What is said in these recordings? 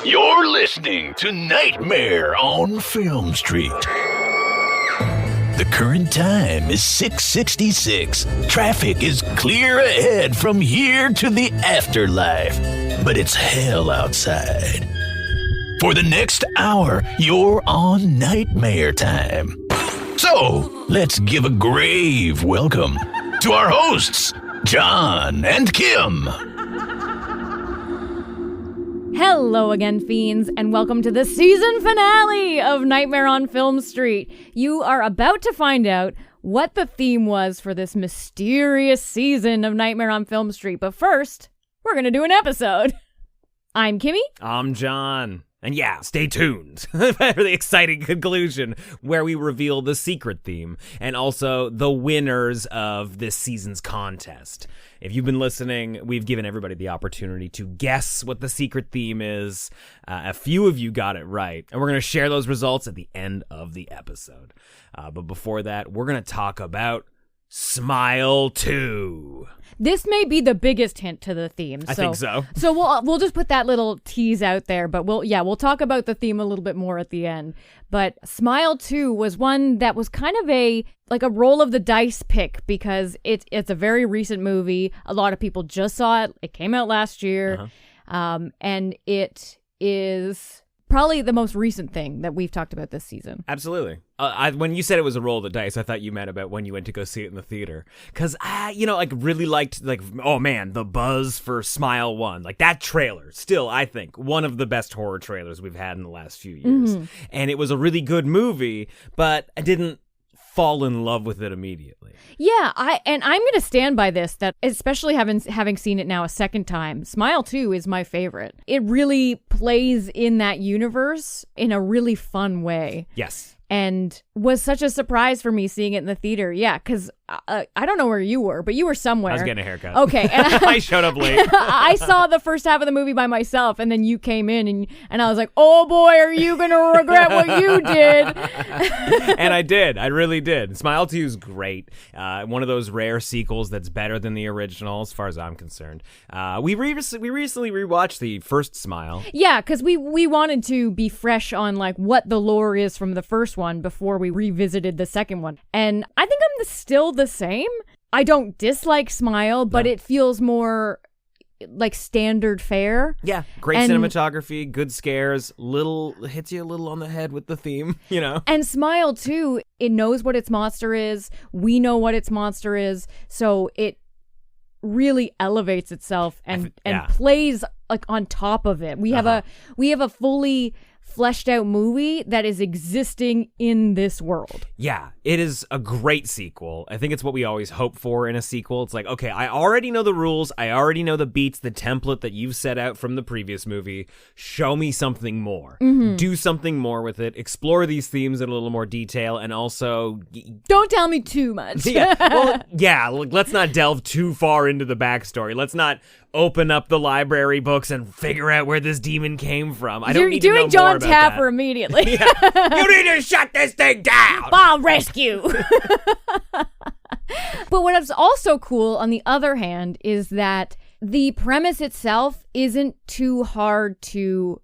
You're listening to Nightmare on Film Street. The current time is 6:66. Traffic is clear ahead from here to the afterlife, but it's hell outside. For the next hour, you're on Nightmare time. So, let's give a grave welcome to our hosts, John and Kim. Hello again, fiends, and welcome to the season finale of Nightmare on Film Street. You are about to find out what the theme was for this mysterious season of Nightmare on Film Street. But first, we're going to do an episode. I'm Kimmi. I'm John. And yeah, stay tuned for the exciting conclusion where we reveal the secret theme and also the winners of this season's contest. If you've been listening, we've given everybody the opportunity to guess what the secret theme is. A few of you got it right, and we're going to share those results at the end of the episode. But before that, we're going to talk about Smile 2. This may be the biggest hint to the theme. I think so. So we'll just put that little tease out there, but we'll talk about the theme a little bit more at the end. But Smile 2 was one that was kind of a roll of the dice pick because it's a very recent movie. A lot of people just saw it. It came out last year. And it is probably the most recent thing that we've talked about this season. Absolutely. When you said it was a roll of the dice, I thought you meant about when you went to go see it in the theater. Because I, really liked, oh man, the buzz for Smile 1. Like, that trailer, still, I think, one of the best horror trailers we've had in the last few years. Mm-hmm. And it was a really good movie, but I didn't fall in love with it immediately. Yeah, I'm going to stand by this, that especially having seen it now a second time, Smile 2 is my favorite. It really plays in that universe in a really fun way. Yes. And was such a surprise for me seeing it in the theater. Yeah, because I don't know where you were, but you were somewhere. I was getting a haircut. Okay. And I showed up late. I saw the first half of the movie by myself, and then you came in, and I was like, oh boy, are you going to regret what you did? And I did. I really did. Smile 2 is great. One of those rare sequels that's better than the original, as far as I'm concerned. We recently rewatched the first Smile. Yeah, because we wanted to be fresh on what the lore is from the first one before we revisited the second one. And I think I'm still the same. I don't dislike Smile, but it feels more like standard fare. Yeah, great cinematography, good scares, hits you a little on the head with the theme, And Smile 2, it knows what its monster is. We know what its monster is. So it really elevates itself and plays on top of it. We have a fully fleshed out movie that is existing in this world. Yeah, it is a great sequel. I think it's what we always hope for in a sequel. It's like, okay, I already know the rules. I already know the beats, the template that you've set out from the previous movie. Show me something more. Mm-hmm. Do something more with it. Explore these themes in a little more detail, and also don't tell me too much. Let's not delve too far into the backstory. Let's not open up the library books and figure out where this demon came from. I don't need to know more about that. You're doing John Taffer immediately. Yeah. You need to shut this thing down. Bomb rescue. But what is also cool, on the other hand, is that the premise itself isn't too hard to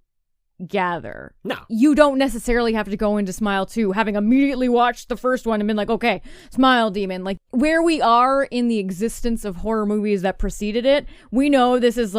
gather. No. You don't necessarily have to go into Smile 2 having immediately watched the first one and been like, okay, Smile Demon. Where we are in the existence of horror movies that preceded it, we know this is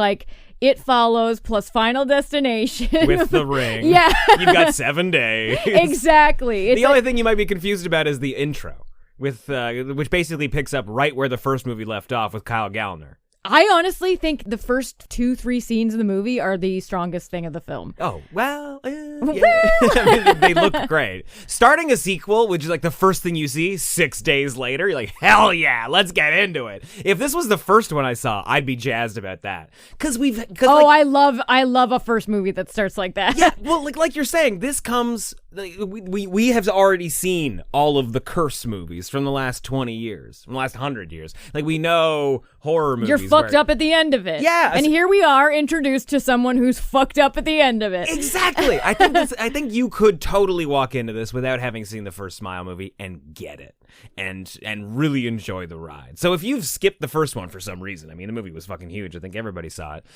It Follows plus Final Destination. With The Ring. Yeah. You've got 7 days. Exactly. The only thing you might be confused about is the intro, which basically picks up right where the first movie left off with Kyle Gallner. I honestly think the first 2-3 scenes in the movie are the strongest thing of the film. Oh, well, I mean, they look great. Starting a sequel, which is the first thing you see 6 days later, you're like, hell yeah, let's get into it. If this was the first one I saw, I'd be jazzed about that. I love a first movie that starts like that. Yeah, well, like you're saying, this comes, we have already seen all of the Curse movies from the last 20 years, from the last 100 years. We know horror movies. You're fucked up at the end of it. Yeah. And here we are introduced to someone who's fucked up at the end of it. Exactly. I think you could totally walk into this without having seen the first Smile movie and get it. and really enjoy the ride. So if you've skipped the first one for some reason, I mean, the movie was fucking huge. I think everybody saw it.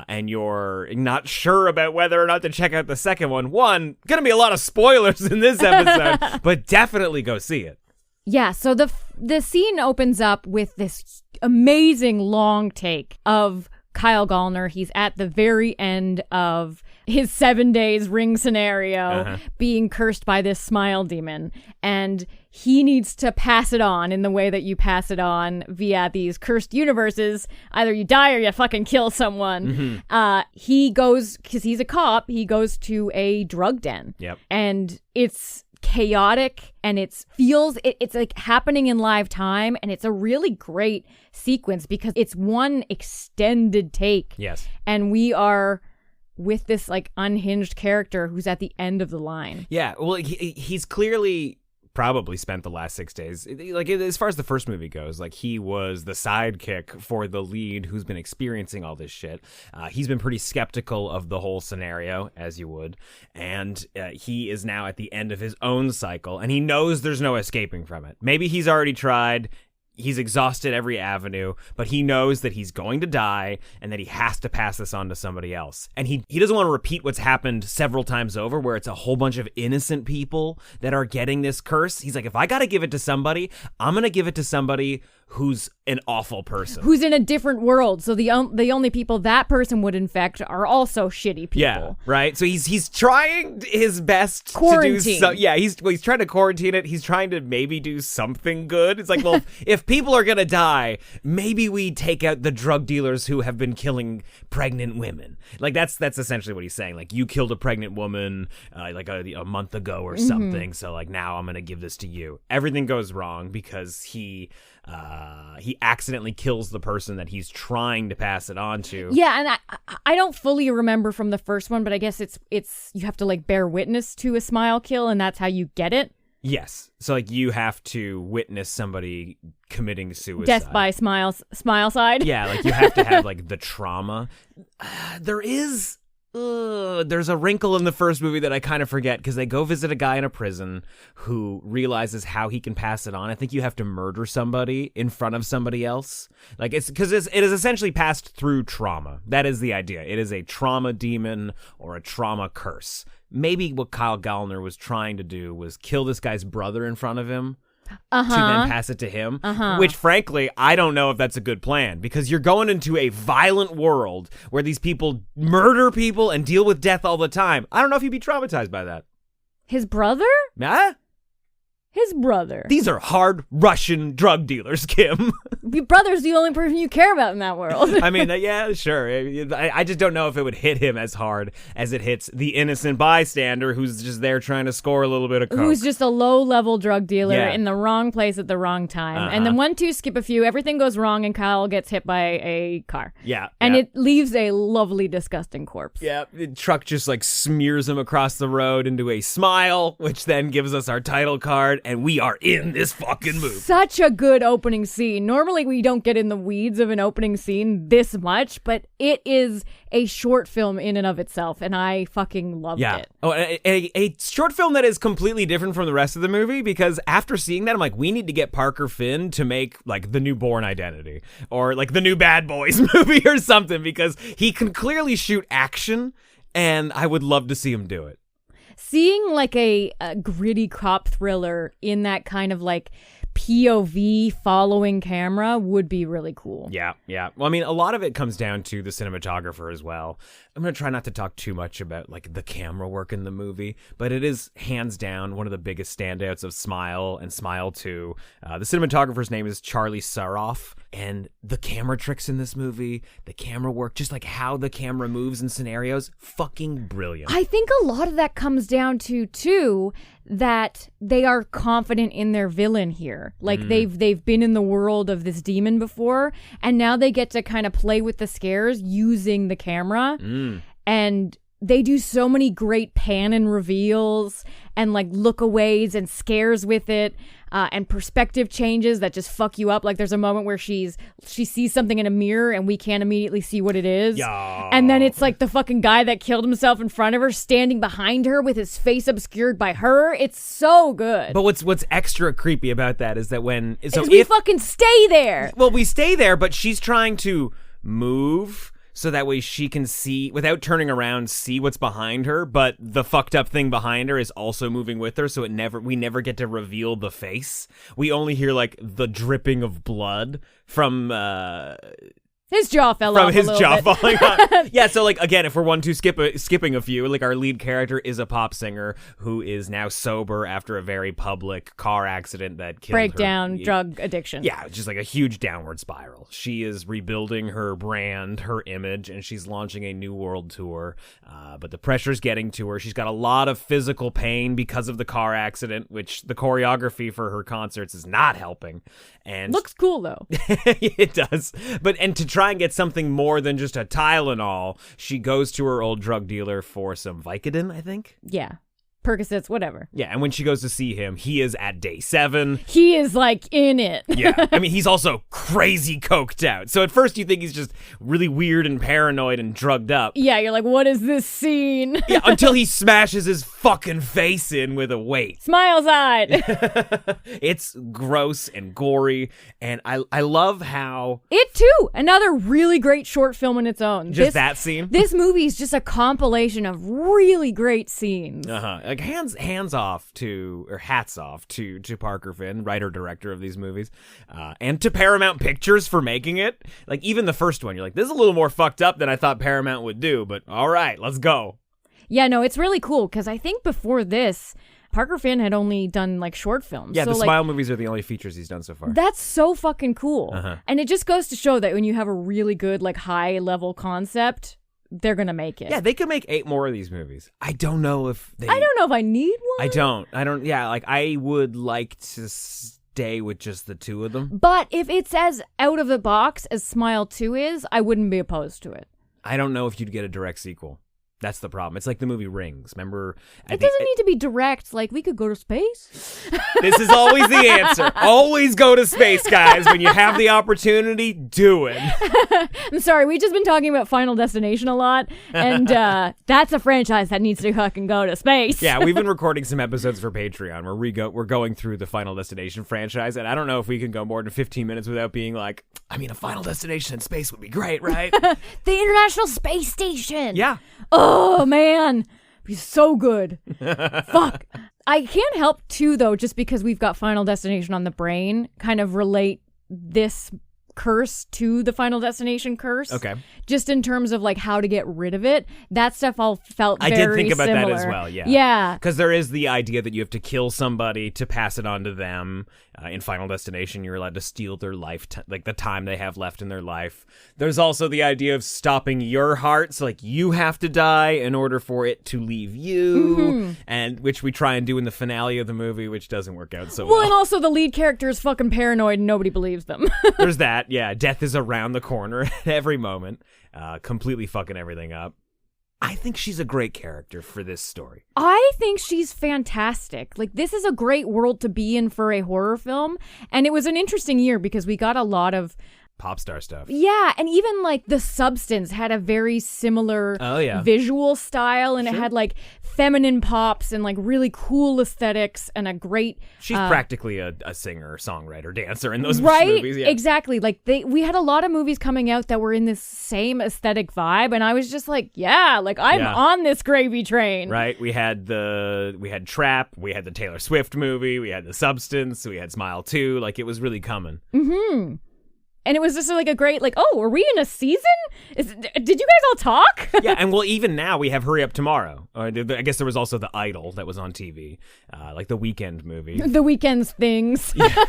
And you're not sure about whether or not to check out the second one, gonna be a lot of spoilers in this episode, but definitely go see it. Yeah, so the scene opens up with this amazing long take of Kyle Gallner. He's at the very end of his 7 days ring scenario, being cursed by this smile demon, and he needs to pass it on in the way that you pass it on via these cursed universes. Either you die or you fucking kill someone. He goes, because he's a cop, he goes to a drug den. Yep. And it's chaotic, and it's like happening in live time, and it's a really great sequence because it's one extended take. Yes. And we are with this like unhinged character who's at the end of the line. Yeah, well, he's clearly probably spent the last 6 days, like as far as the first movie goes, like he was the sidekick for the lead who's been experiencing all this shit. He's been pretty skeptical of the whole scenario, as you would, and he is now at the end of his own cycle, and he knows there's no escaping from it. Maybe he's already tried. He's exhausted every avenue, but he knows that he's going to die and that he has to pass this on to somebody else. And he doesn't want to repeat what's happened several times over, where it's a whole bunch of innocent people that are getting this curse. He's like, if I got to give it to somebody, I'm going to give it to somebody who's an awful person. Who's in a different world. So the only people that person would infect are also shitty people. Yeah, right? So he's trying his best quarantine. To do he's trying to quarantine it. He's trying to maybe do something good. It's like, well, if people are going to die, maybe we take out the drug dealers who have been killing pregnant women. Like that's essentially what he's saying. Like, you killed a pregnant woman like a month ago or something. So like, now I'm going to give this to you. Everything goes wrong because he accidentally kills the person that he's trying to pass it on to. Yeah, and I don't fully remember from the first one, but I guess it's you have to like bear witness to a smile kill, and that's how you get it. Yes. So like, you have to witness somebody committing suicide. Death by smile side. Yeah, like you have to have like the trauma. There's a wrinkle in the first movie that I kind of forget, because they go visit a guy in a prison who realizes how he can pass it on. I think you have to murder somebody in front of somebody else. Like, it's because it is essentially passed through trauma. That is the idea. It is a trauma demon or a trauma curse. Maybe what Kyle Gallner was trying to do was kill this guy's brother in front of him. To then pass it to him, which frankly, I don't know if that's a good plan, because you're going into a violent world where these people murder people and deal with death all the time. I don't know if you'd be traumatized by that. His brother? Huh? His brother. These are hard Russian drug dealers, Kim. Your brother's the only person you care about in that world. I mean, yeah, sure. I just don't know if it would hit him as hard as it hits the innocent bystander who's just there trying to score a little bit of coke. Who's just a low-level drug dealer in the wrong place at the wrong time. And then 1, 2, skip a few, everything goes wrong, and Kyle gets hit by a car. Yeah. And it leaves a lovely, disgusting corpse. Yeah, the truck just like smears him across the road into a smile, which then gives us our title card, and we are in this fucking movie. Such a good opening scene. Normally we don't get in the weeds of an opening scene this much, but it is a short film in and of itself, and I fucking loved it. Oh, a short film that is completely different from the rest of the movie, because after seeing that, I'm like, we need to get Parker Finn to make like the new Bourne Identity or like the new Bad Boys movie or something, because he can clearly shoot action, and I would love to see him do it. Seeing like a gritty cop thriller in that kind of like POV following camera would be really cool. Yeah. Well, I mean, a lot of it comes down to the cinematographer as well. I'm going to try not to talk too much about like the camera work in the movie, but it is hands down one of the biggest standouts of Smile and Smile 2. The cinematographer's name is Charlie Saroff, and the camera tricks in this movie, the camera work, just like how the camera moves in scenarios, fucking brilliant. I think a lot of that comes down to, too, that they are confident in their villain here. Like they've been in the world of this demon before, and now they get to kind of play with the scares using the camera. And they do so many great pan and reveals and like lookaways and scares with it. And perspective changes that just fuck you up. Like there's a moment where she sees something in a mirror and we can't immediately see what it is. Yeah. And then it's like the fucking guy that killed himself in front of her standing behind her with his face obscured by her. It's so good. But what's extra creepy about that is that when we fucking stay there. Well, we stay there, but she's trying to move so that way she can see, without turning around, see what's behind her, but the fucked up thing behind her is also moving with her, so we never get to reveal the face. We only hear, like, the dripping of blood from, his jaw fell off from his jaw bit. falling off. Yeah, so, like, again, if we're skipping a few, like, our lead character is a pop singer who is now sober after a very public car accident that killed Breakdown, her. drug addiction. Yeah, it's just like a huge downward spiral. She is rebuilding her brand, her image, and she's launching a new world tour. But the pressure's getting to her. She's got a lot of physical pain because of the car accident, which the choreography for her concerts is not helping. And looks cool though. It does. And to try and get something more than just a Tylenol, she goes to her old drug dealer for some Vicodin, I think. Yeah. Percocets, whatever. Yeah, and when she goes to see him, he is at day 7. He is, like, in it. Yeah, I mean, he's also crazy coked out. So at first you think he's just really weird and paranoid and drugged up. Yeah, you're like, what is this scene? Yeah, until he smashes his fucking face in with a weight. Smile side. It's gross and gory, and I love how... It, too. Another really great short film in its own. That scene? This movie is just a compilation of really great scenes. Uh-huh. Like hats off to Parker Finn, writer director of these movies, and to Paramount Pictures for making it. Like even the first one, you're like, this is a little more fucked up than I thought Paramount would do, but all right, let's go. Yeah, no, it's really cool because I think before this, Parker Finn had only done like short films. Yeah, so, the like, Smile movies are the only features he's done so far. That's so fucking cool. Uh-huh. And it just goes to show that when you have a really good like high level concept, they're gonna make it. Yeah, they could make 8 more of these movies. I don't know if I need one. I don't. Yeah, like I would like to stay with just the 2 of them. But if it's as out of the box as Smile 2 is, I wouldn't be opposed to it. I don't know if you'd get a direct sequel. That's the problem. It's like the movie Rings. Remember? It doesn't need to be direct. Like, we could go to space. This is always the answer. Always go to space, guys. When you have the opportunity, do it. I'm sorry. We've just been talking about Final Destination a lot. And that's a franchise that needs to fucking go to space. Yeah, we've been recording some episodes for Patreon where we're going through the Final Destination franchise. And I don't know if we can go more than 15 minutes without being like, I mean, a Final Destination in space would be great, right? The International Space Station. Yeah. Oh, man. Be so good. Fuck. I can't help, too, though, just because we've got Final Destination on the brain, kind of relate this curse to the Final Destination curse. Okay. Just in terms of, like, how to get rid of it. That stuff all felt very similar. I did think about similar. that as well, yeah. Yeah. Because there is the idea that you have to kill somebody to pass it on to them. In Final Destination, you're allowed to steal their life, like the time they have left in their life. There's also the idea of stopping your heart. So, like, you have to die in order for it to leave you. And which we try and do in the finale of the movie, which doesn't work out so well. Well, and also the lead character is fucking paranoid and nobody believes them. There's that. Yeah, death is around the corner at every moment, completely fucking everything up. I think she's a great character for this story. I think she's fantastic. Like, this is a great world to be in for a horror film. And it was an interesting year because we got a lot of pop star stuff. Yeah, and even like The Substance had a very similar visual style, and it had like feminine pops and like really cool aesthetics and a great. She's practically a singer, songwriter, dancer in those right? movies. Yeah. Exactly. Like we had a lot of movies coming out that were in this same aesthetic vibe, and I was just like, yeah, like I'm on this gravy train. Right. We had Trap, we had the Taylor Swift movie, we had The Substance, we had Smile 2. Like, it was really coming. Mm-hmm. And it was just like a great, like, oh, are we in a season? Did you guys all talk? Yeah, and well, even now we have Hurry Up Tomorrow. I guess there was also The Idol that was on TV, like the Weekend movie. The Weekend's things. Yeah.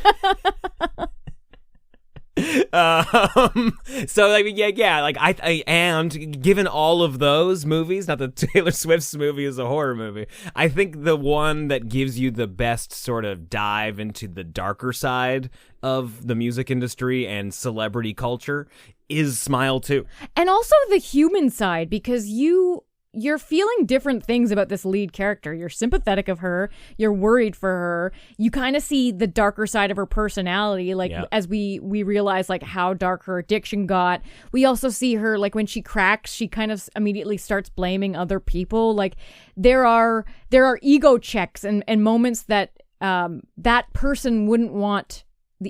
So I mean, yeah, like I and given all of those movies, not that Taylor Swift's movie is a horror movie, I think the one that gives you the best sort of dive into the darker side of the music industry and celebrity culture is Smile 2. And also the human side, because you you're feeling different things about this lead character. You're sympathetic of her. You're worried for her. You kind of see the darker side of her personality, like as we realize like how dark her addiction got. We also see her like when she cracks, she kind of immediately starts blaming other people. Like there are ego checks and moments that that person wouldn't want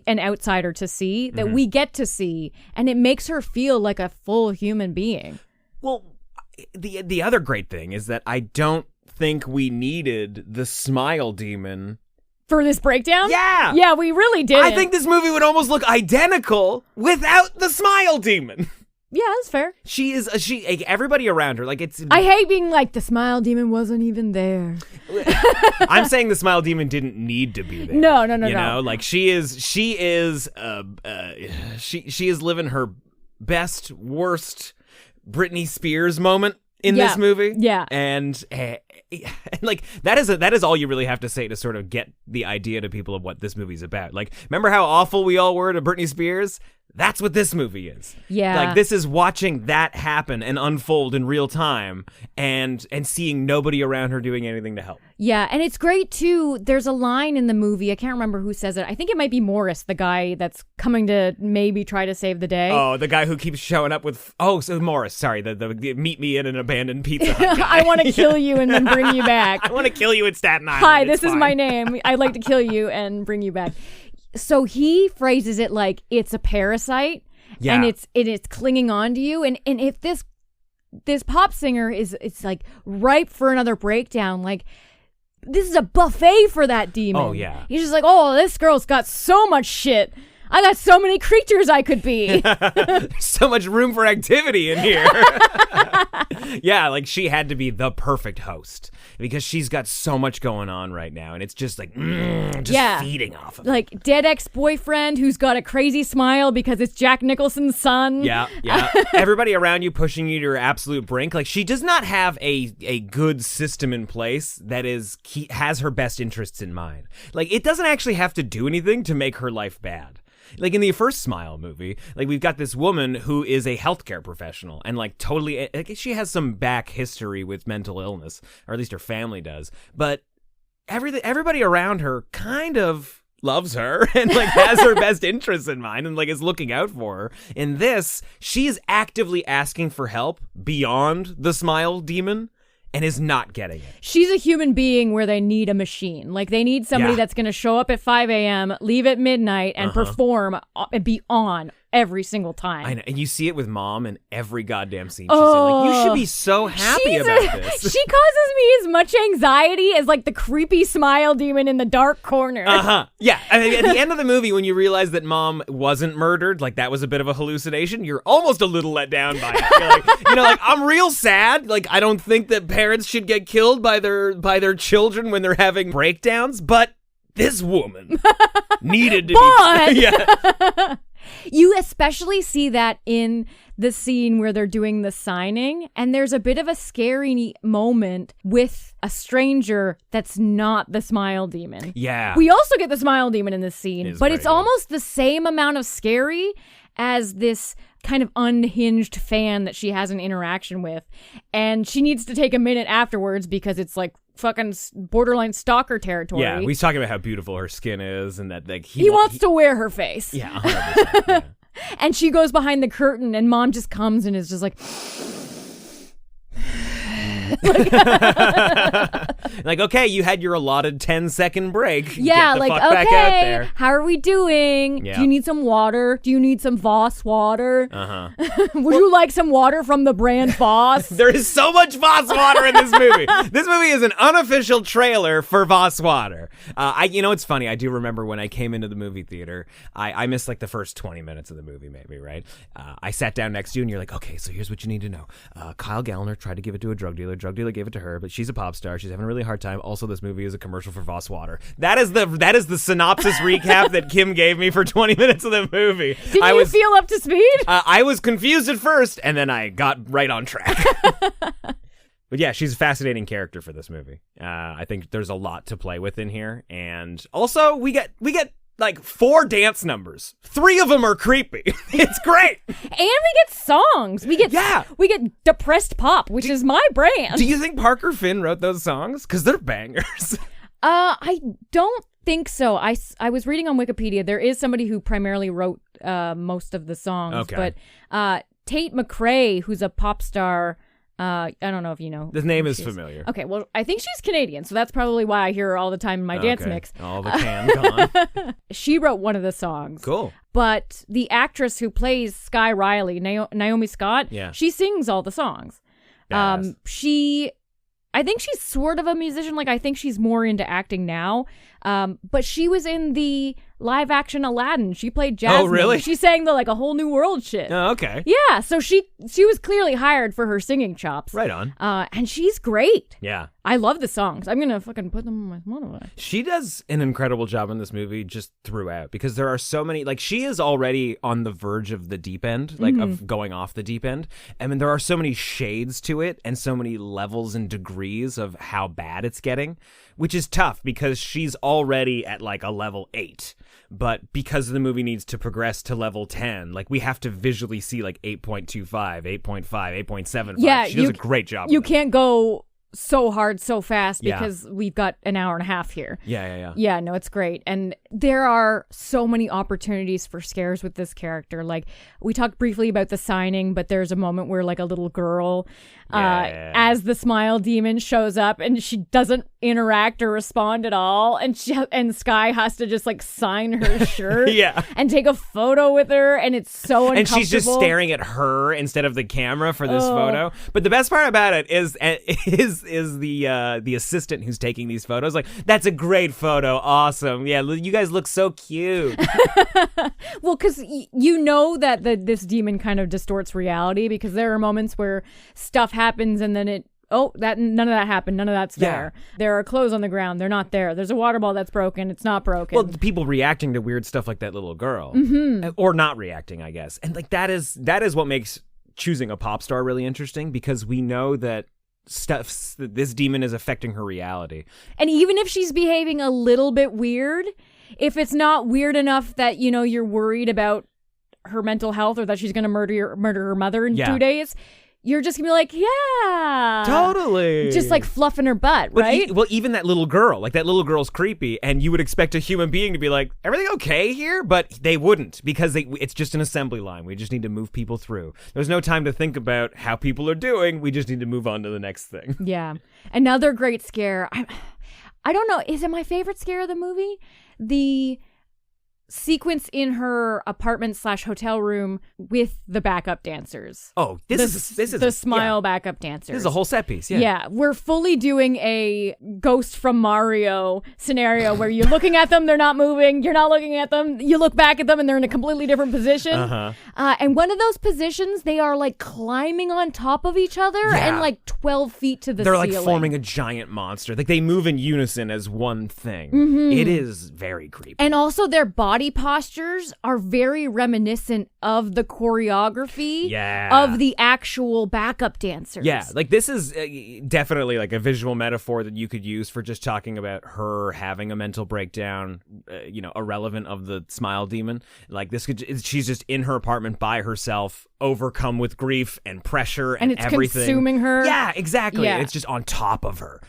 an outsider to see that we get to see, and it makes her feel like a full human being. Well, the other great thing is that I don't think we needed the smile demon for this breakdown. Yeah, we really did. I think this movie would almost look identical without the smile demon. Yeah, that's fair. Everybody around her, like it's. I hate being like the smile demon wasn't even there. I'm saying the smile demon didn't need to be there. No. You know, like she is living her best, worst Britney Spears moment in this movie. Yeah, and like that is all you really have to say to sort of get the idea to people of what this movie's about. Like, remember how awful we all were to Britney Spears? That's what this movie is. Yeah. Like, this is watching that happen and unfold in real time and seeing nobody around her doing anything to help. Yeah, and it's great, too. There's a line in the movie. I can't remember who says it. I think it might be Morris, the guy that's coming to maybe try to save the day. Oh, the guy who keeps showing up with... Oh, so Morris, sorry. The meet me in an abandoned Pizza Hut guy. I want to kill you and then bring you back. I want to kill you in Staten Island. Hi, this is my name. I'd like to kill you and bring you back. So he phrases it like it's a parasite, and it's clinging on to you. And if this pop singer it's like ripe for another breakdown, like this is a buffet for that demon. Oh yeah, he's just like, oh, this girl's got so much shit. I got so many creatures I could be. So much room for activity in here. Yeah, like she had to be the perfect host because she's got so much going on right now, and it's just like feeding off of it. Like dead ex-boyfriend who's got a crazy smile because it's Jack Nicholson's son. Yeah. Everybody around you pushing you to your absolute brink. Like she does not have a good system in place that has her best interests in mind. Like it doesn't actually have to do anything to make her life bad. Like in the first Smile movie, like we've got this woman who is a healthcare professional and like totally, like, she has some back history with mental illness, or at least her family does. But everybody around her kind of loves her and like has her best interests in mind and like is looking out for her. In this, she is actively asking for help beyond the Smile demon. And is not getting it. She's a human being where they need a machine. Like, they need somebody that's going to show up at 5 a.m., leave at midnight, and perform and be on every single time. I know. And you see it with Mom in every goddamn scene. She's in. Like, you should be so happy about this. She causes me as much anxiety as, like, the creepy smile demon in the dark corner. Yeah. I mean, at the end of the movie, when you realize that Mom wasn't murdered, like, that was a bit of a hallucination, you're almost a little let down by it. You're like, I'm real sad. Like, I don't think that parents should get killed by their children when they're having breakdowns, but this woman needed to be... Yeah. You especially see that in the scene where they're doing the signing, and there's a bit of a scary moment with a stranger that's not the smile demon. Yeah. We also get the smile demon in this scene, but it's good. almost the same amount of scary as this kind of unhinged fan that she has an interaction with. And she needs to take a minute afterwards because it's like fucking borderline stalker territory. Yeah, he's talking about how beautiful her skin is and that like he wants to wear her face. Yeah, 100%. Yeah. And she goes behind the curtain and Mom just comes and is just like... Like, okay, you had your allotted 10-second break. Yeah, Get the like, fuck back out okay, there. how are we doing? Yeah. Do you need some water? Do you need some Voss water? Uh-huh. Would you like some water from the brand Voss? There is so much Voss water in this movie. This movie is an unofficial trailer for Voss water. It's funny. I do remember when I came into the movie theater, I missed like the first 20 minutes of the movie, maybe, right? I sat down next to you and you're like, okay, so here's what you need to know. Kyle Gallner tried to give it to a drug dealer. Drug dealer gave it to her, but she's a pop star. She's having a really hard time. Also, this movie is a commercial for Voss water. That is the synopsis recap that Kim gave me for 20 minutes of the movie. Did you feel up to speed? I was confused at first, and then I got right on track. But yeah, she's a fascinating character for this movie. I think there's a lot to play with in here, and also we get like 4 dance numbers. 3 of them are creepy. It's great. And we get songs. We get depressed pop, which is my brand. Do you think Parker Finn wrote those songs? Because they're bangers. I don't think so. I was reading on Wikipedia. There is somebody who primarily wrote most of the songs. Okay. But Tate McRae, who's a pop star, I don't know if you know. The name is familiar. Okay, well, I think she's Canadian, so that's probably why I hear her all the time in my dance mix. All the can gone. She wrote one of the songs. Cool. But the actress who plays Sky Riley, Naomi Scott, she sings all the songs. I think she's sort of a musician. Like, I think she's more into acting now. But she was in the live action Aladdin. She played Jasmine. Oh, really? She sang the A Whole New World shit. Oh, okay. Yeah, so she was clearly hired for her singing chops. Right on. And she's great. Yeah. I love the songs. I'm gonna fucking put them on my Spotify. She does an incredible job in this movie just throughout, because there are so many, like, she is already on the verge of the deep end, like of going off the deep end. I mean, there are so many shades to it and so many levels and degrees of how bad it's getting, which is tough because she's already at like a level 8. But because the movie needs to progress to level 10, like, we have to visually see like 8.25, 8.5, 8.75. Yeah, she does a great job. You can't go so hard so fast because we've got an hour and a half here. Yeah, no, it's great. And there are so many opportunities for scares with this character. Like, we talked briefly about the signing, but there's a moment where like a little girl as the smile demon shows up and she doesn't interact or respond at all, and Sky has to just like sign her shirt and take a photo with her, and it's so uncomfortable. And she's just staring at her instead of the camera for this photo. But the best part about it is the assistant who's taking these photos. Like, that's a great photo, awesome. Yeah, you guys look so cute. Well, because you know that this demon kind of distorts reality, because there are moments where stuff happens and then none of that happened. None of that's there. There are clothes on the ground. They're not there. There's a water ball that's broken. It's not broken. Well, the people reacting to weird stuff like that little girl, or not reacting, I guess. And like that is what makes choosing a pop star really interesting, because we know that this demon is affecting her reality. And even if she's behaving a little bit weird, if it's not weird enough that you're worried about her mental health or that she's going to murder her mother in 2 days, you're just gonna be like, yeah, totally, just like fluffing her butt, right? Well, even that little girl, like that little girl's creepy, and you would expect a human being to be like, everything okay here? But they wouldn't, because it's just an assembly line. We just need to move people through. There's no time to think about how people are doing. We just need to move on to the next thing. Yeah. Another great scare. I don't know. Is it my favorite scare of the movie? The sequence in her apartment/hotel room with the backup dancers. Oh, this is the smile backup dancers. This is a whole set piece. Yeah, we're fully doing a Ghost from Mario scenario where you're looking at them, they're not moving. You're not looking at them. You look back at them and they're in a completely different position. And one of those positions, they are like climbing on top of each other and like 12 feet to the ceiling. They're like forming a giant monster. Like, they move in unison as one thing. It is very creepy. And also their body postures are very reminiscent of the choreography of the actual backup dancers. Yeah, like this is definitely like a visual metaphor that you could use for just talking about her having a mental breakdown, irrelevant of the smile demon. Like, she's just in her apartment by herself, overcome with grief and pressure and it's everything. Consuming her. Yeah, exactly. Yeah. It's just on top of her.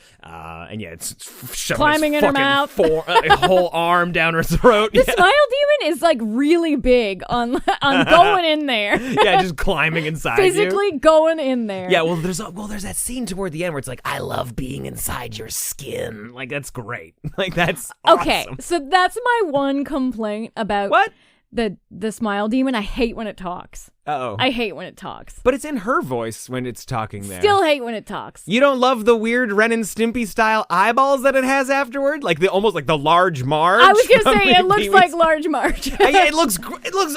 It's climbing in her mouth. Whole arm down her throat. The smile demon is like really big on going in there. Yeah, just climbing inside physically going in there. Yeah, there's that scene toward the end where it's like, I love being inside your skin. Like, that's great. Like, that's awesome. Okay, so that's my one complaint about what? The smile demon. I hate when it talks. Uh-oh. I hate when it talks. But it's in her voice when it's talking there. Still hate when it talks. You don't love the weird Ren and Stimpy style eyeballs that it has afterward? Like almost like the Large Marge? I was going to say, it looks like Large Marge. Yeah, it looks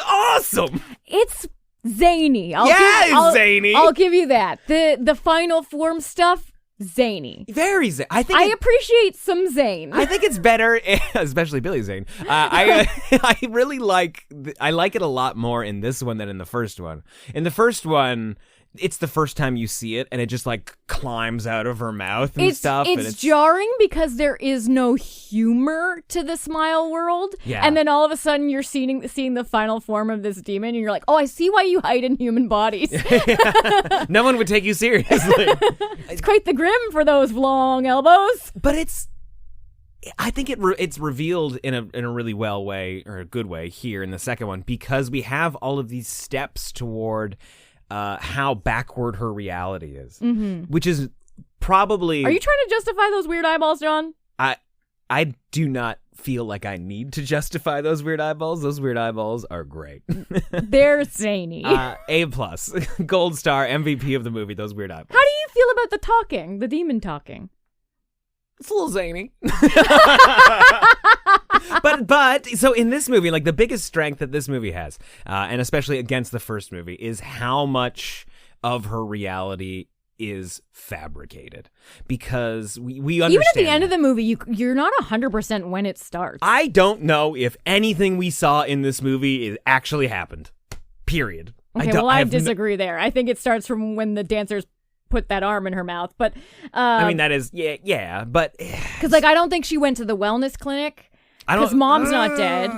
awesome. It's zany. It's zany. I'll give you that. The final form stuff, zany. Very zany. I appreciate some zane. I think it's better, especially Billy Zane. I really like it a lot more in this one than in the first one. In the first one, it's the first time you see it, and it just like climbs out of her mouth and stuff. It's jarring because there is no humor to the smile world. Yeah. And then all of a sudden you're seeing the final form of this demon, and you're like, oh, I see why you hide in human bodies. No one would take you seriously. It's quite the grim for those long elbows. But I think it's revealed in a really well way, or a good way here in the second one, because we have all of these steps toward how backward her reality is, which is probably... Are you trying to justify those weird eyeballs, John? I do not feel like I need to justify those weird eyeballs. Those weird eyeballs are great. They're zany. A+, gold star, MVP of the movie, those weird eyeballs. How do you feel about the demon talking? It's a little zany. But so in this movie, like the biggest strength that this movie has, and especially against the first movie, is how much of her reality is fabricated, because we understand. Even at the end of the movie, you're not 100% when it starts. I don't know if anything we saw in this movie actually happened. Period. Okay, I disagree there. I think it starts from when the dancers put that arm in her mouth, but I mean, that is yeah, but because like I don't think she went to the wellness clinic because mom's not dead.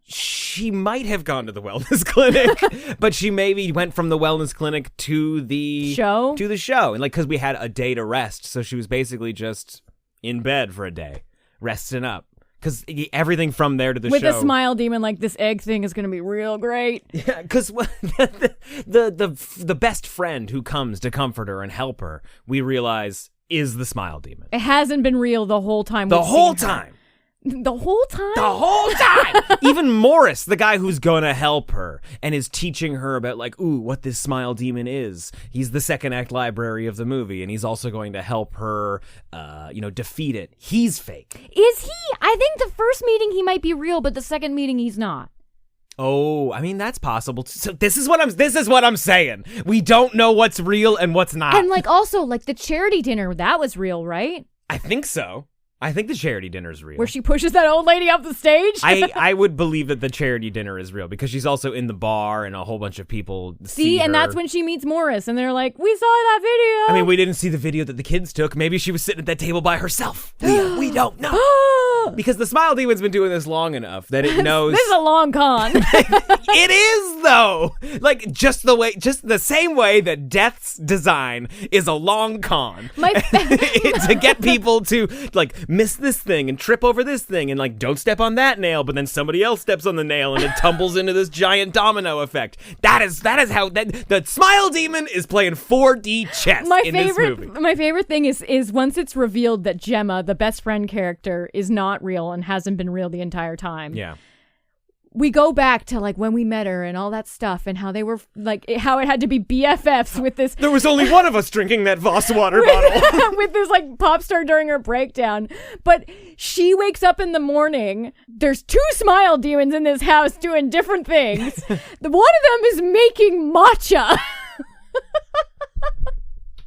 She might have gone to the wellness clinic, but she maybe went from the wellness clinic to the show, and like because we had a day to rest, so she was basically just in bed for a day, resting up. Because everything from there to the show... With a smile demon, like, this egg thing is going to be real great. Yeah, because the best friend who comes to comfort her and help her, we realize, is the smile demon. It hasn't been real the whole time. The whole time. The whole time? The whole time! Even Morris, the guy who's gonna help her and is teaching her about, like, what this smile demon is. He's the second act library of the movie, and he's also going to help her, defeat it. He's fake. Is he? I think the first meeting he might be real, but the second meeting he's not. Oh, I mean, that's possible. So this is what I'm saying. We don't know what's real and what's not. And, like, also, like, the charity dinner, that was real, right? I think so. I think the charity dinner is real. Where she pushes that old lady off the stage? I would believe that the charity dinner is real because she's also in the bar and a whole bunch of people see her. And that's when she meets Morris and they're like, we saw that video. I mean, we didn't see the video that the kids took. Maybe she was sitting at that table by herself. We don't know. Because the smile demon's been doing this long enough that it knows. This is a long con. It is, though. Like, just the same way that death's design is a long con. To get people to, like, miss this thing and trip over this thing and, like, don't step on that nail, but then somebody else steps on the nail and it tumbles into this giant domino effect. That is how the smile demon is playing 4D chess in this movie. My favorite thing is once it's revealed that Gemma, the best friend character, is not real and hasn't been real the entire time. Yeah. We go back to like when we met her and all that stuff and how they were like how it had to be BFFs with this. There was only one of us drinking that Voss water bottle. With this like pop star during her breakdown. But she wakes up in the morning. There's 2 smile demons in this house doing different things. One of them is making matcha.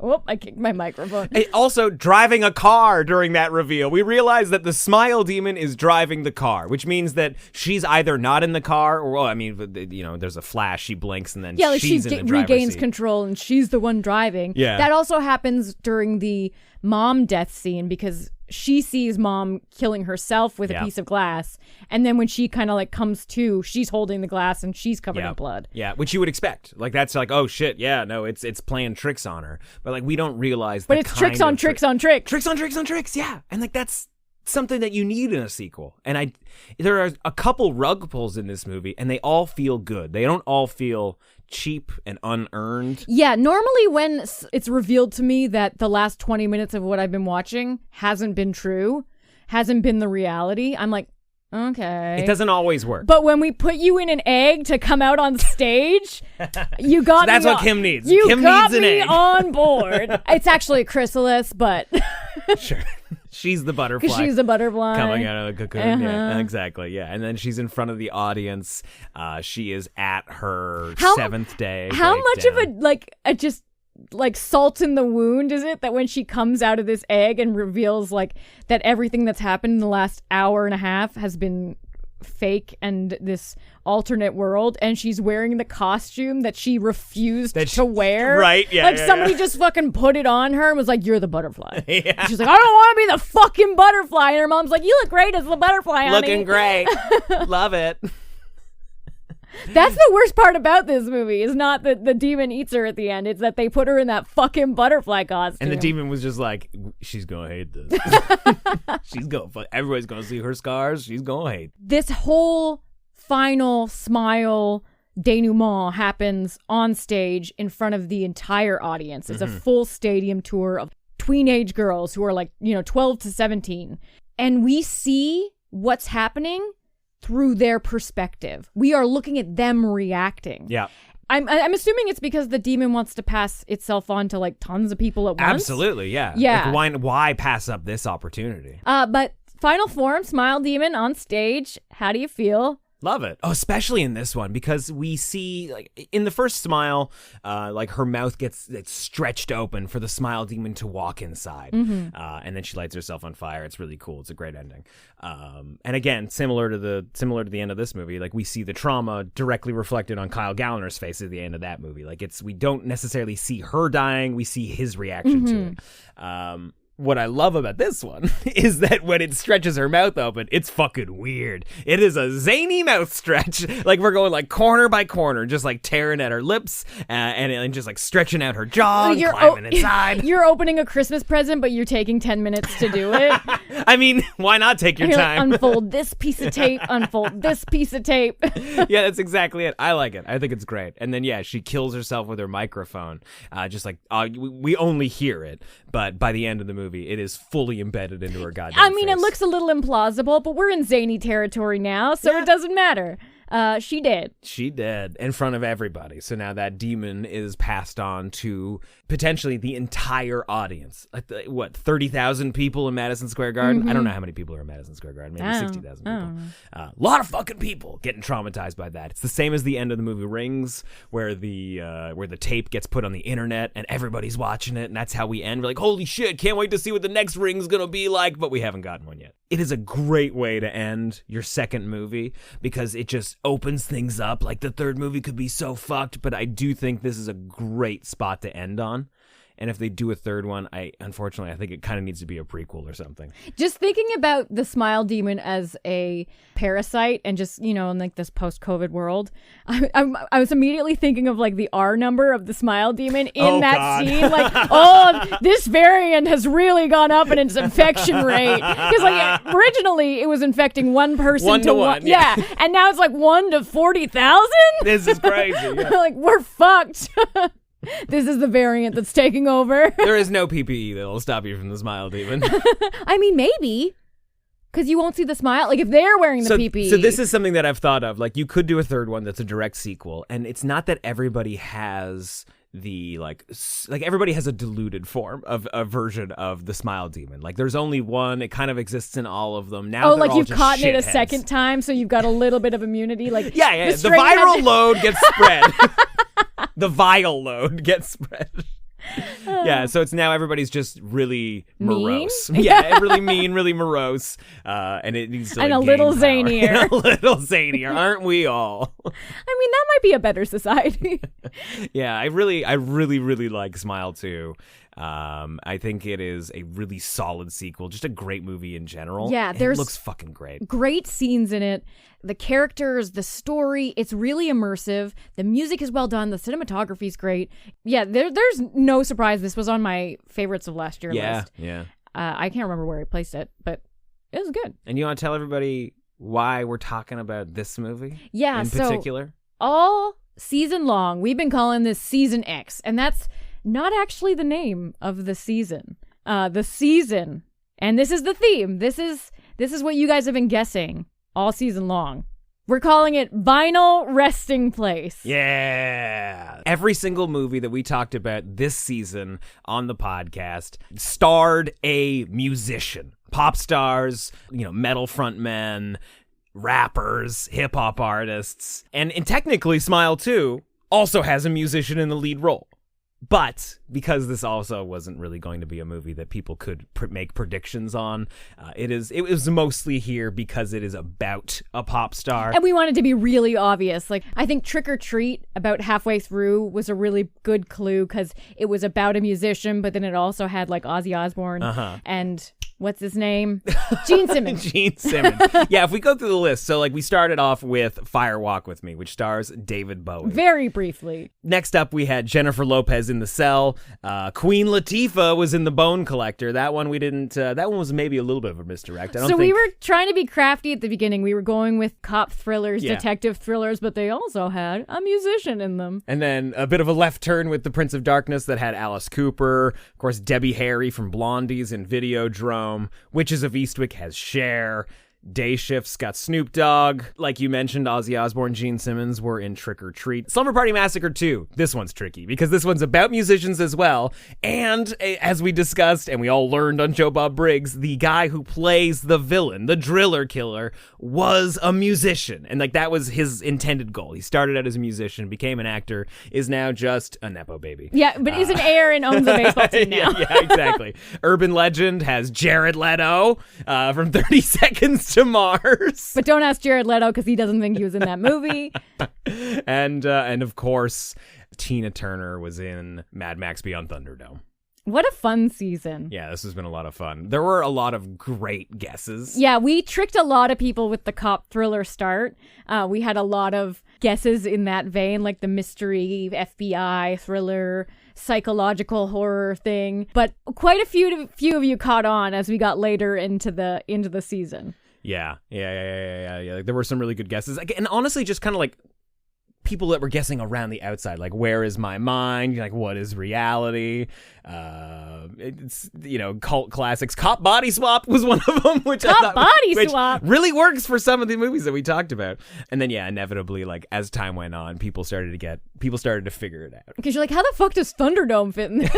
Oh, I kicked my microphone. Also, driving a car during that reveal. We realize that the smile demon is driving the car, which means that she's either not in the car or, well, I mean, there's a flash, she blinks, and then she's in the driver's regains seat. Control, and she's the one driving. Yeah. That also happens during the mom death scene because she sees mom killing herself with a piece of glass, and then when she kind of like comes to, she's holding the glass and she's covered in blood. Yeah, which you would expect. Like that's like, oh shit, yeah, no, it's playing tricks on her, but like we don't realize. But it's tricks on tricks on tricks, tricks on tricks on tricks. Yeah, and like that's something that you need in a sequel. And there are a couple rug pulls in this movie, and they all feel good. They don't all feel cheap and unearned. Yeah, normally when it's revealed to me that the last 20 minutes of what I've been watching hasn't been true, hasn't been the reality, I'm like, okay. It doesn't always work. But when we put you in an egg to come out on stage, you got so that's what Kim needs. You Kim got needs an me egg. on board. It's actually a chrysalis, but sure. She's the butterfly. Because she's the butterfly. Coming out of the cocoon. Yeah, exactly. Yeah. And then she's in front of the audience. She is at her 7th day. How much of a just like salt in the wound is it that when she comes out of this egg and reveals like that everything that's happened in the last hour and a half has been fake and this alternate world, and she's wearing the costume that she refused to wear. Right, yeah. Like somebody just fucking put it on her and was like, "You're the butterfly." Yeah. She's like, "I don't want to be the fucking butterfly." And her mom's like, "You look great as the butterfly, honey." Looking great. Love it. That's the worst part about this movie, is not that the demon eats her at the end. It's that they put her in that fucking butterfly costume. And the demon was just like, she's going to hate this. Everybody's going to see her scars. She's going to hate. This whole final smile denouement happens on stage in front of the entire audience. It's a full stadium tour of tween-age girls who are like, 12 to 17. And we see what's happening through their perspective. We are looking at them reacting. Yeah. I'm assuming it's because the demon wants to pass itself on to like tons of people at once. Absolutely, yeah. Yeah. Like, why pass up this opportunity? But final form, Smile Demon on stage. How do you feel? Love it. Oh, especially in this one, because we see, like, in the first Smile, like, her mouth gets stretched open for the Smile Demon to walk inside. And then she lights herself on fire. It's really cool. It's a great ending. And again, similar to the end of this movie, like, we see the trauma directly reflected on Kyle Gallner's face at the end of that movie. Like, we don't necessarily see her dying. We see his reaction to it. What I love about this one is that when it stretches her mouth open, it's fucking weird. It is a zany mouth stretch. Like, we're going like corner by corner, just like tearing at her lips and just like stretching out her jaw and climbing inside. You're opening a Christmas present, but you're taking 10 minutes to do it. I mean, why not take your time? Like, unfold this piece of tape, unfold this piece of tape. Yeah, that's exactly it. I like it. I think it's great. And then, yeah, she kills herself with her microphone. Just like, we only hear it, but by the end of the movie, it is fully embedded into her goddamn face. It looks a little implausible, but we're in zany territory now, so it doesn't matter. She did. She did, in front of everybody. So now that demon is passed on to potentially the entire audience. Like, 30,000 people in Madison Square Garden? I don't know how many people are in Madison Square Garden. Maybe 60,000 people. A lot of fucking people getting traumatized by that. It's the same as the end of the movie Rings, where the tape gets put on the internet and everybody's watching it, and that's how we end. We're like, holy shit, can't wait to see what the next Ring's gonna be like, but we haven't gotten one yet. It is a great way to end your second movie, because it just opens things up. Like, the third movie could be so fucked, but I do think this is a great spot to end on. And if they do a third one, unfortunately, I think it kind of needs to be a prequel or something. Just thinking about the Smile Demon as a parasite and just, in like this post-COVID world, I was immediately thinking of like the R number of the Smile Demon in scene. Like, this variant has really gone up in its infection rate. Because like originally it was infecting one person 1 to 1. Yeah. And now it's like 1 to 40,000. This is crazy. Yeah. Like, we're fucked. This is the variant that's taking over. There is no PPE that'll stop you from the Smile Demon. I mean, maybe. Because you won't see the smile. Like, if they're wearing the PPE. So this is something that I've thought of. Like, you could do a third one that's a direct sequel. And it's not that everybody has the, like everybody has a diluted form of a version of the Smile Demon. Like, there's only one. It kind of exists in all of them. Now like you've caught it a second time, so you've got a little bit of immunity. Like, yeah. The viral load gets spread. The vile load gets spread. Yeah, so it's now everybody's just really morose. Yeah, really mean, really morose. And it needs to and a little zanier. And a little zanier, aren't we all? I mean, that might be a better society. Yeah, I really like Smile 2. I think it is a really solid sequel, just a great movie in general. Yeah, it looks fucking great. Great scenes in it. The characters, the story, it's really immersive. The music is well done. The cinematography is great. Yeah, there's no surprise this was on my favorites of last year list. Yeah. I can't remember where I placed it, but it was good. And you want to tell everybody why we're talking about this movie? Yeah, in particular? All season long, we've been calling this Season X, and that's not actually the name of the season. The season, and this is the theme. This is what you guys have been guessing all season long. We're calling it Vinyl Resting Place. Yeah. Every single movie that we talked about this season on the podcast starred a musician. Pop stars, metal frontmen, rappers, hip hop artists, and technically Smile 2 also has a musician in the lead role. But because this also wasn't really going to be a movie that people could make predictions on, it was mostly here because it is about a pop star. And we wanted to be really obvious. Like, I think Trick or Treat about halfway through was a really good clue because it was about a musician, but then it also had like Ozzy Osbourne and what's his name? Gene Simmons. Gene Simmons. Yeah, if we go through the list. So, like, we started off with Fire Walk With Me, which stars David Bowie. Very briefly. Next up, we had Jennifer Lopez in The Cell. Queen Latifah was in The Bone Collector. That one we didn't, that one was maybe a little bit of a misdirect. We were trying to be crafty at the beginning. We were going with cop thrillers, detective thrillers, but they also had a musician in them. And then a bit of a left turn with The Prince of Darkness that had Alice Cooper. Of course, Debbie Harry from Blondie's in Videodrome. Witches of Eastwick has Cher. Day Shift's got Snoop Dogg. Like you mentioned, Ozzy Osbourne, Gene Simmons were in Trick or Treat. Slumber Party Massacre 2. This one's tricky because this one's about musicians as well. And as we discussed and we all learned on Joe Bob Briggs, the guy who plays the villain, the driller killer, was a musician. And like that was his intended goal. He started out as a musician, became an actor, is now just a Nepo baby. Yeah, but is an heir and owns a baseball team now. yeah, exactly. Urban Legend has Jared Leto from 30 Seconds to Mars. But don't ask Jared Leto because he doesn't think he was in that movie. and of course, Tina Turner was in Mad Max Beyond Thunderdome. What a fun season. Yeah, this has been a lot of fun. There were a lot of great guesses. Yeah, we tricked a lot of people with the cop thriller start. We had a lot of guesses in that vein, like the mystery, FBI, thriller, psychological horror thing. But quite a few of you caught on as we got later into the season. Yeah. Like, there were some really good guesses. And honestly, just kind of like people that were guessing around the outside, like where is my mind? Like what is reality? It's, cult classics. Cop Body Swap was one of them, which Swap really works for some of the movies that we talked about. And then inevitably, like as time went on, people started to figure it out. Because you're like, how the fuck does Thunderdome fit in this?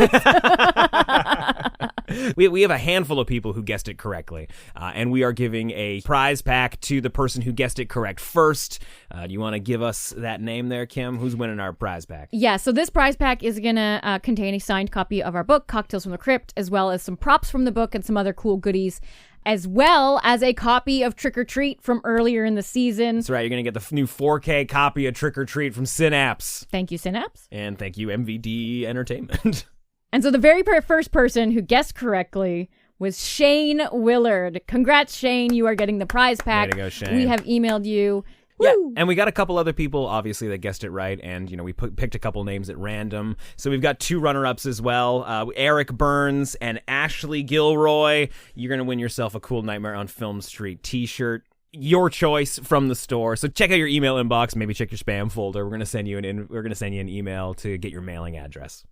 We have a handful of people who guessed it correctly, and we are giving a prize pack to the person who guessed it correct first. Do you want to give us that name there, Kim? Who's winning our prize pack? Yeah, so this prize pack is going to contain a signed copy of our book, Cocktails from the Crypt, as well as some props from the book and some other cool goodies, as well as a copy of Trick or Treat from earlier in the season. That's right. You're going to get the new 4K copy of Trick or Treat from Synapse. Thank you, Synapse. And thank you, MVD Entertainment. And so the very first person who guessed correctly was Shane Willard. Congrats, Shane. You are getting the prize pack. Way to go, Shane. We have emailed you. Yeah, Woo! and we got a couple other people, obviously, that guessed it right, and, we picked a couple names at random. So we've got 2 runner-ups as well, Eric Burns and Ashley Gilroy. You're going to win yourself a cool Nightmare on Film Street t-shirt. Your choice from the store. So check out your email inbox, maybe check your spam folder. We're going to send you an email to get your mailing address.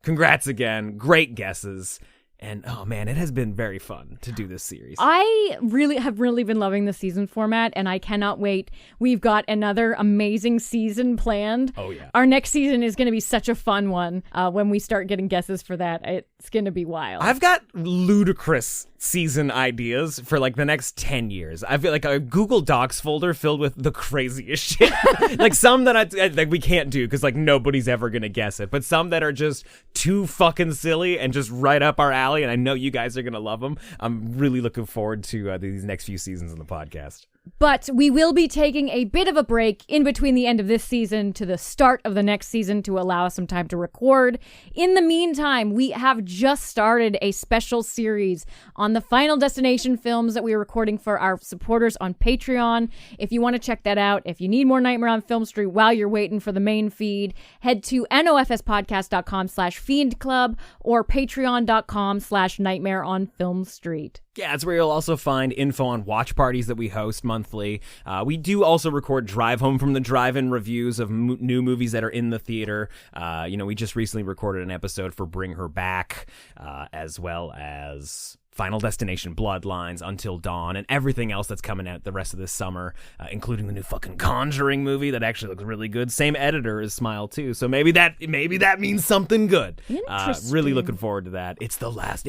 Congrats again. Great guesses. And, oh, man, it has been very fun to do this series. I have been loving the season format, and I cannot wait. We've got another amazing season planned. Oh, yeah. Our next season is going to be such a fun one. When we start getting guesses for that, it's going to be wild. I've got ludicrous season ideas for, like, the next 10 years. I feel like a Google Docs folder filled with the craziest shit. Like, some that we can't do because, like, nobody's ever going to guess it. But some that are just too fucking silly and just right up our alley. And I know you guys are going to love them. I'm really looking forward to these next few seasons of the podcast. But we will be taking a bit of a break in between the end of this season to the start of the next season to allow us some time to record. In the meantime, we have just started a special series on the Final Destination films that we are recording for our supporters on Patreon. If you want to check that out, if you need more Nightmare on Film Street while you're waiting for the main feed, head to nofspodcast.com/fiendclub or patreon.com/Nightmare on Film Street. Yeah, it's where you'll also find info on watch parties that we host monthly. We do also record drive home from the drive-in reviews of new movies that are in the theater. We just recently recorded an episode for Bring Her Back, as well as Final Destination Bloodlines, Until Dawn, and everything else that's coming out the rest of this summer, including the new fucking Conjuring movie that actually looks really good. Same editor as Smile 2, so maybe that means something good. Interesting. Really looking forward to that. It's the last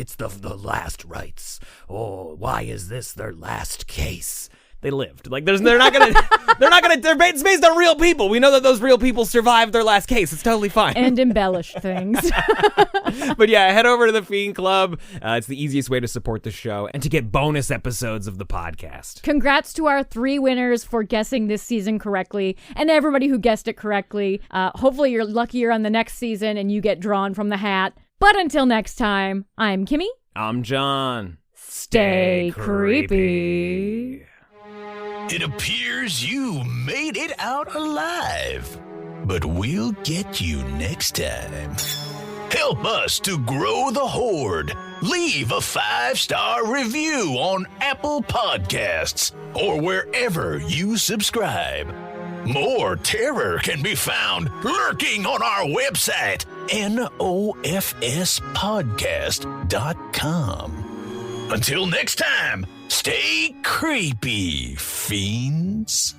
rites. Oh, why is this their last case? they lived. Like they're not gonna it's based on real people. We know that those real people survived their last case. It's totally fine. And embellished things. But yeah, head over to the Fiend Club. It's the easiest way to support the show and to get bonus episodes of the podcast. Congrats to our 3 winners for guessing this season correctly, and everybody who guessed it correctly. Hopefully you're luckier on the next season and you get drawn from the hat. But until next time, I'm Kimmi. I'm John. Stay creepy. It appears you made it out alive, but we'll get you next time. Help us to grow the horde. Leave a 5-star review on Apple Podcasts or wherever you subscribe. More terror can be found lurking on our website, nofspodcast.com. Until next time, stay creepy, fiends.